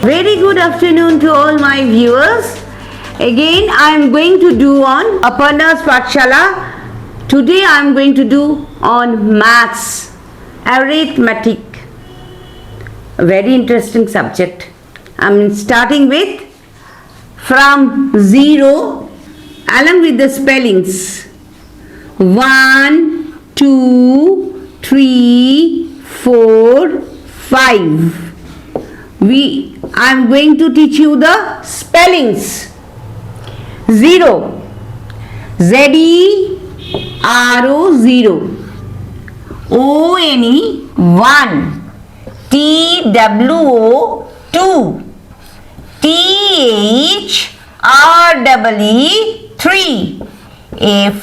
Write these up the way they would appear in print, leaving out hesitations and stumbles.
Very good afternoon to all my viewers. Again, I am going to do on Aparna's Pathshala. Today I am going to do on maths, arithmetic. A very interesting subject. I am starting with from 0 along with the spellings. 1, 2, 3, 4, 5. I am going to teach you the spellings. 0, Z-E-R-O, 0. O-N-E, 1. T-W-O, 2. T-H-R-E-E, 3. F-O-U-R,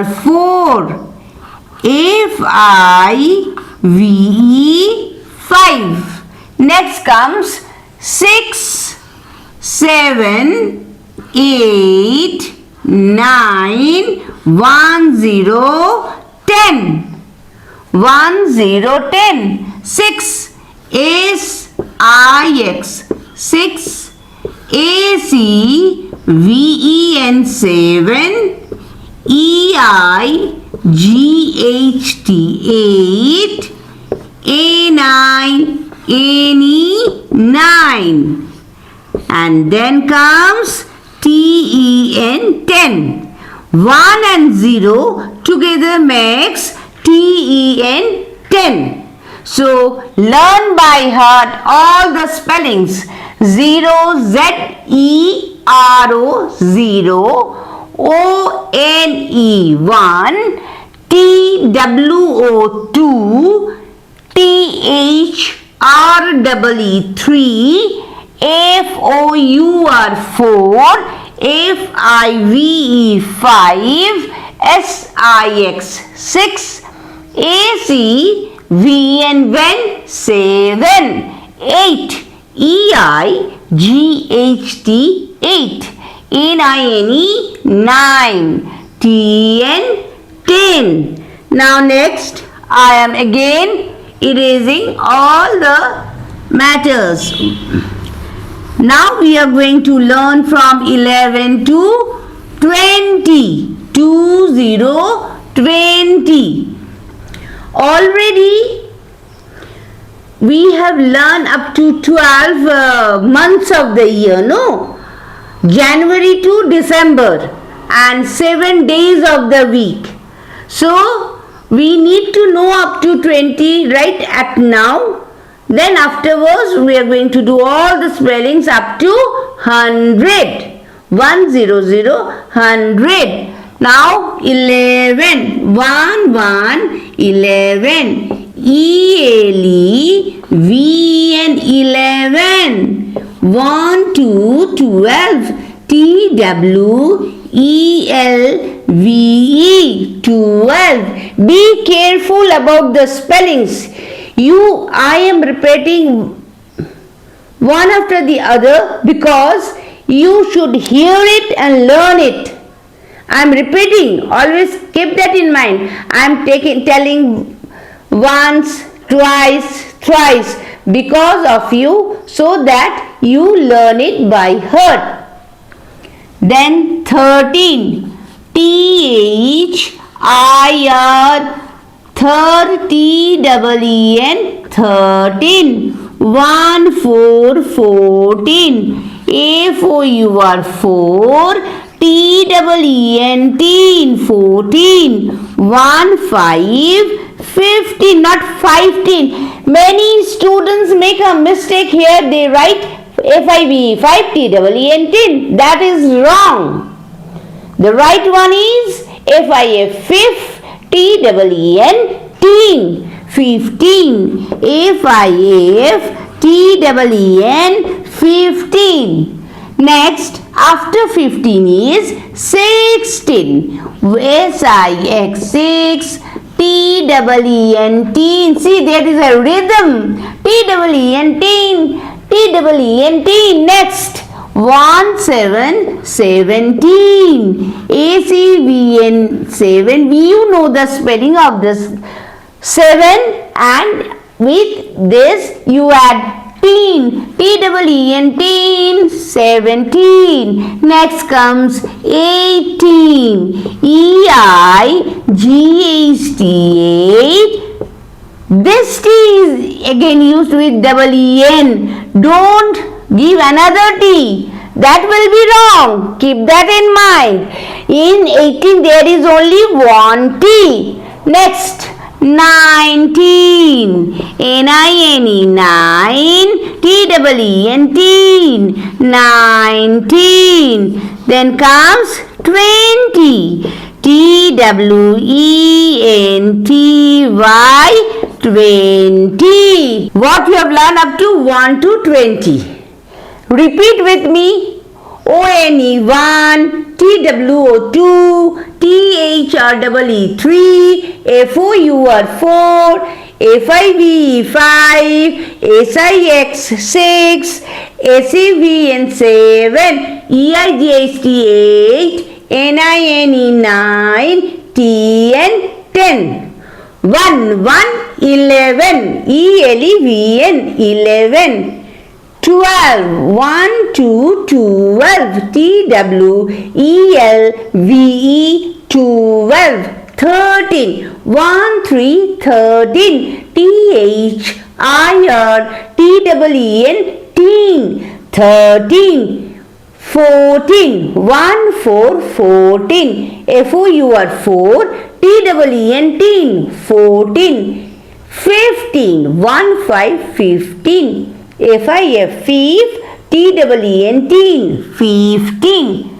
4. F-I-V-E, 5. Next comes 6, 7, 8, 9, 1, 0, 10. 1, 0, 10. 6, S-I-X, 6. A-C-V-E-N, 7. E-I-G-H-T, 8. A-9-N-E, 9. And then comes T-E-N, 10. 1 and 0 together makes T-E-N, 10. So, learn by heart all the spellings. 0, Z-E-R-O, 0. O-N-E, 1. T-W-O, 2. T-H-R-E-E, 3. F-O-U-R, 4. F-I-V-E, 5. S-I-X, 6. A-C-V-N, 7. 8. E-I-G-H-T, 8. N-I-N-E, 9. T-N, 10. Now next, I am again erasing all the matters. Now we are going to learn from 11 to 20. 20, 20. Already we have learned up to 12 months of the year, no? January to December and 7 days of the week. So we need to know up to 20 right at now. Then afterwards we are going to do all the spellings up to 100. 100, 100. Now 11. 1, 1, 11. E-L-E-V-N, 11. 1, 2, 12. T-W-E-L-V-E, 12. Be careful about the spellings. I am repeating one after the other because you should hear it and learn it. I am repeating. Always keep that in mind. I am telling once, twice, thrice because of you, so that you learn it by heart. Then 13. T-H-I-R, 13. 13. 1, 4, 14. A-4-U-R, 4. T-E-E-N, 14. 1, 5, 15, not 15. Many students make a mistake here. They write F-I-V-E, 5, T-E-E-N, 10. That is wrong. The right one is F-I-F, 5, T-E-E-N, 15. F-I-F, T-E-E-N, 15. Next, after 15 is 16. S-I-X, 6. T-E-E-N, teen. See, there is a rhythm. T-E-E-N, teen. T-E-E-N, teen. Next, 1, 7, 17. A-C-V-N, 7. You know the spelling of this 7, and with this you add T teen, T-E-E-N, teen, 17. Next comes 18, E-I-G-H-T, 8. This T is again used with double E-N. Don't give another T. That will be wrong. Keep that in mind. In 18 there is only one T. Next, 19, N-I-N-E, 9, T-E-E-N, teen, 19. Then comes 20, T-W-E-N-T-Y, 20. What you have learned up to 1 to 20. Repeat with me. O-N-E 1, T-W-O 2, T-H-R-E-E 3, F-O-U-R 4, F-I-V-E 5, S-I-X 6, S-E-V-N 7, E-I-G-H-T 8, N-I-N-E 9, T-N 10. 1, 11, E-L-E-V-N 11. 12, 1, 2, 12, T-W-E-L-V-E 12. 13, 1, 3, 13, T-H-I-R-T-E-E-N, teen, 13. 14, 1, 4, 14, F-O-U-R 4, T-E-E-N, teen, 14. 15, 1, 5, 15, F-I-F, T-E-E-N, teen, 15.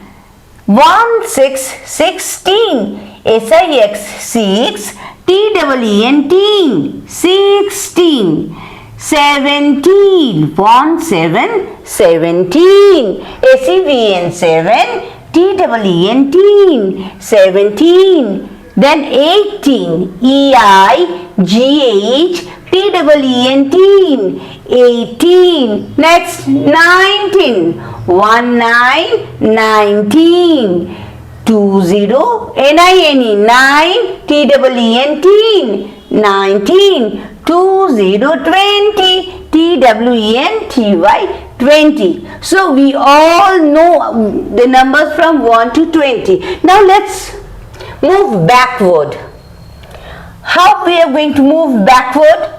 1, 6, 16, S-I-X 6, T-E-E-N, teen, 16. 17, 1, 7, 17, S-E-V-N 7, T-E-E-N, teen, 17. Then 18, E-I-G-H-T-E-E-N, teen, 18. Next 19, 1, 9, 19. 20, N-I-N-E 9, T-E-E-N, teen, 19. 20, 20, T-W-E-N-T-Y, 20. So we all know the numbers from 1 to 20. Now let's move backward. How we are going to move backward?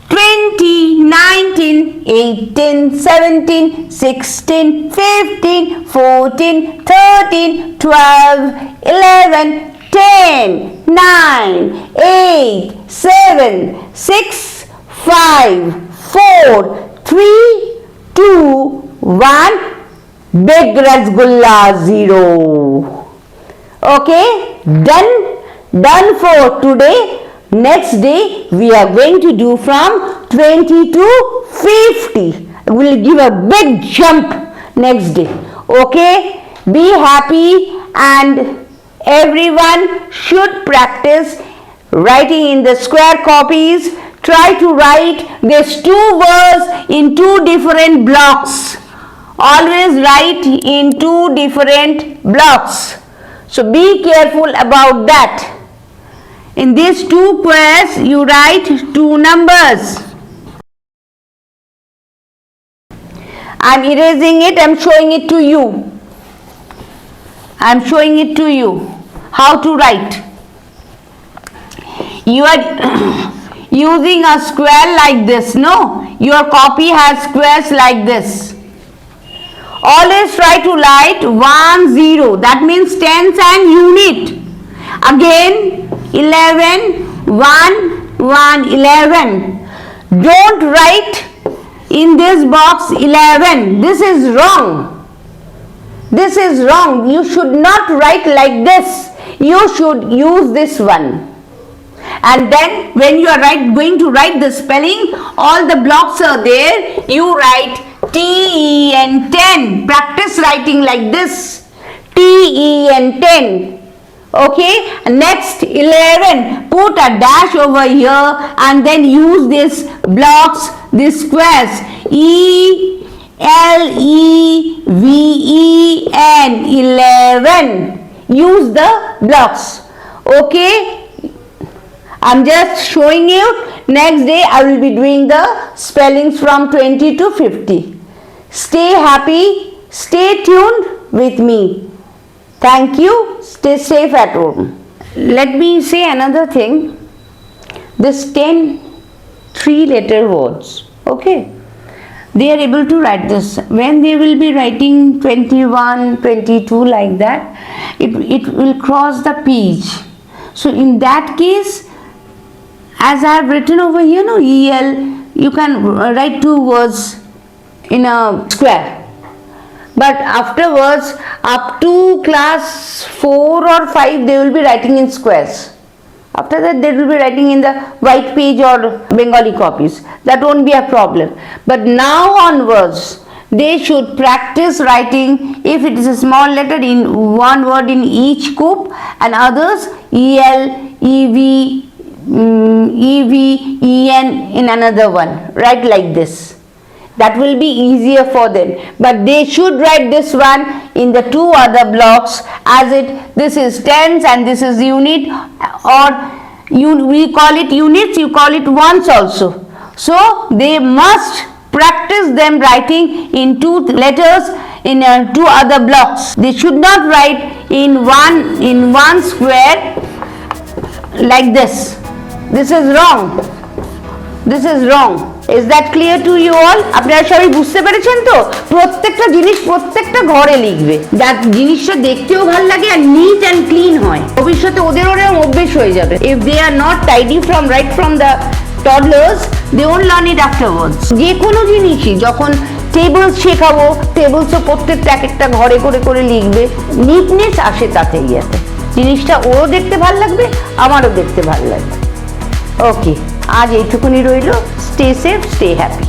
20, 19, 18, 17, 16, 15, 14, 13, 12, 11, 10, 9, 8, 7, 6, 5, 4, 3, 2, 1. Big Rasgulla 0. Okay, done for today. Next day we are going to do from 20 to 50. We'll give a big jump next day. Okay, be happy, and everyone should practice writing in the square copies. Try to write these two words in two different blocks. Always write in two different blocks. So be careful about that. In these two squares, you write two numbers. I am erasing it. I am showing it to you. I am showing it to you. How to write. You are using a square like this. No, your copy has squares like this. Always try to write 1, 0. That means tens and unit. Again 11, 1, 1, 11. Don't write in this box 11. This is wrong. This is wrong. You should not write like this. You should use this one. And then when you are going to write the spelling, all the blocks are there. You write T-E-N 10. Practice writing like this. T-E-N 10. Okay, next 11, put a dash over here and then use these blocks, these squares. E-L-E-V-E-N 11. Use the blocks. Okay, I'm just showing you. Next day I will be doing the spellings from 20 to 50. Stay happy, stay tuned with me. Thank you. Stay safe at home. Let me say another thing. This 10 3-letter words, okay, they are able to write this. When they will be writing 21, 22 like that, it will cross the page. So in that case, as I have written over here, no, EL, you can write 2 words in a square. But afterwards, up to class 4 or 5, they will be writing in squares. After that, they will be writing in the white page or Bengali copies. That won't be a problem. But now onwards, they should practice writing, if it is a small letter, in one word in each group, and others EL, EV, EV, EN in another one. Write like this. That will be easier for them. But they should write this one in the 2 other blocks, as this is tens and this is unit, or we call it units, you call it ones also. So they must practice them writing in 2 letters in 2 other blocks. They should not write in one square like this. This is wrong. This is wrong. Is that clear to you all? আপনারা সবাই বুঝতে পেরেছেন তো? প্রত্যেকটা জিনিস প্রত্যেকটা ঘরে লিখবে, যার জিনিসটা দেখতেও ভালো লাগে আর নিট অ্যান্ড ক্লিন হয়। ভবিষ্যতে ওদের অভ্যেস হয়ে যাবে। If they are not tidy right from the toddlers, they won't learn it afterwards. যে কোনো জিনিসই যখন টেবলস শেখাবো, টেবলসও প্রত্যেকটা এক একটা ঘরে করে লিখবে, নিটনেস আসে তাতে ইয়েতে। জিনিসটা ওরও দেখতে ভালো লাগবে, আমারও দেখতে ভালো লাগবে। ওকে, আজ এইটুকুনি রইল। Stay safe, stay happy.